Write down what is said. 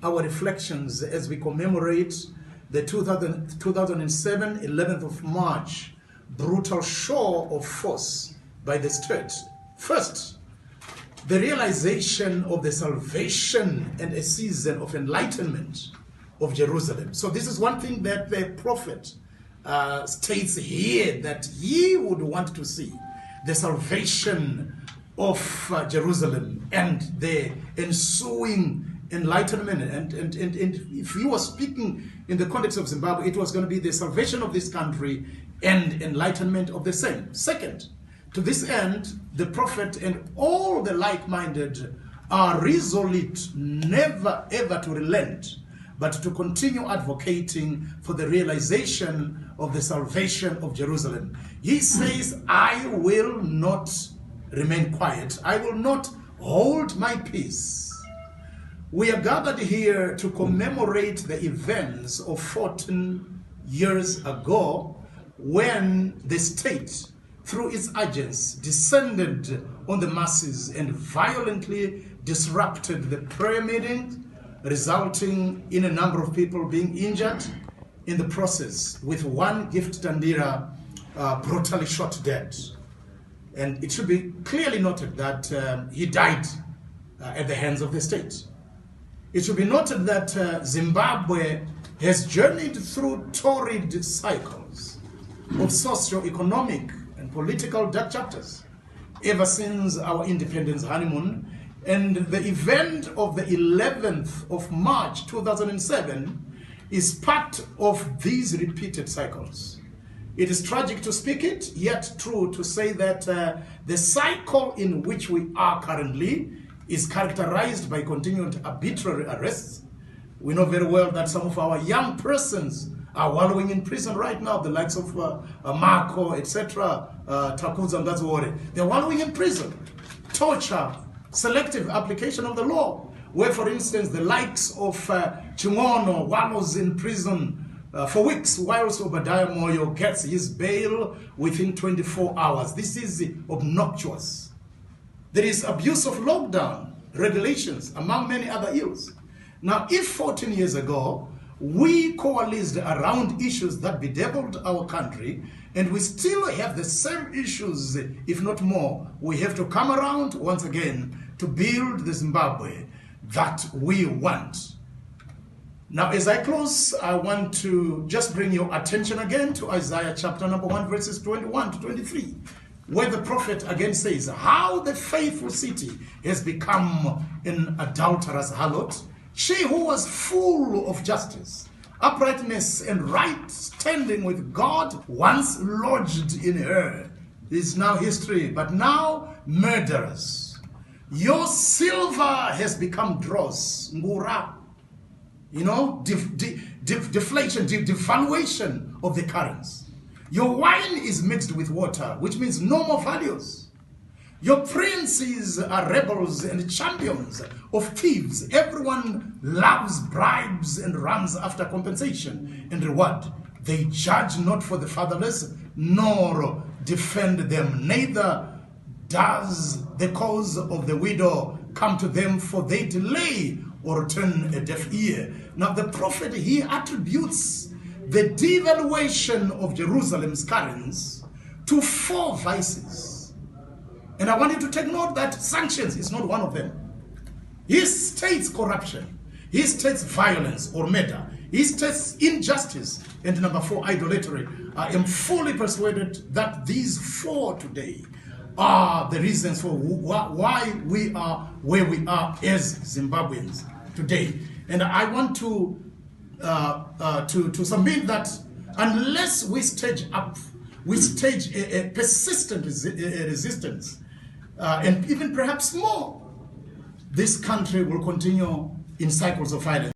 our reflections as we commemorate the 2007 11th of March brutal show of force by the state. First, the realization of the salvation and a season of enlightenment of Jerusalem. So this is one thing that the prophet states here, that he would want to see the salvation of Jerusalem and the ensuing enlightenment. And if he was speaking in the context of Zimbabwe, it was going to be the salvation of this country and enlightenment of the same. Second, to this end, the prophet and all the like-minded are resolute never ever to relent, but to continue advocating for the realization of the salvation of Jerusalem. He says, I will not remain quiet. I will not hold my peace. We are gathered here to commemorate the events of 14 years ago, when the state, through its agents, descended on the masses and violently disrupted the prayer meetings, resulting in a number of people being injured in the process, with one gift Tandira brutally shot dead. And it should be clearly noted that he died at the hands of the state. It should be noted that Zimbabwe has journeyed through torrid cycles of socio-economic and political dark chapters ever since our independence honeymoon, and the event of the 11th of March 2007 is part of these repeated cycles. It is tragic to speak it, yet true to say that the cycle in which we are currently is characterized by continued arbitrary arrests. We know very well that some of our young persons are wallowing in prison right now, the likes of Marco, etc., Takuza Ngazwore. They're wallowing in prison. Torture, selective application of the law, where, for instance, the likes of Chingono wallows in prison for weeks, whilst Obadiah Moyo gets his bail within 24 hours. This is obnoxious. There is abuse of lockdown regulations, among many other ills. Now, if 14 years ago, we coalesced around issues that bedeviled our country, and we still have the same issues, if not more, we have to come around once again to build the Zimbabwe that we want. Now, as I close, I want to just bring your attention again to Isaiah chapter number 1, verses 21 to 23, where the prophet again says, how the faithful city has become an adulterous harlot. She who was full of justice, uprightness, and right standing with God, once lodged in her, is now history, but now murderous. Your silver has become dross, ngura, deflation, devaluation of the currents. Your wine is mixed with water, which means no more values. Your princes are rebels and champions of thieves. Everyone loves bribes and runs after compensation and reward. They judge not for the fatherless, nor defend them. Neither does the cause of the widow come to them, for they delay or turn a deaf ear. Now the prophet, he attributes the devaluation of Jerusalem's currents to 4 vices. And I want you to take note that sanctions is not one of them. He states corruption. He states violence or murder. He states injustice. And number 4, idolatry. I am fully persuaded that these 4 today are the reasons for why we are where we are as Zimbabweans today. And I want to submit that unless we stage up, we stage a persistent resistance, and even perhaps more, this country will continue in cycles of violence.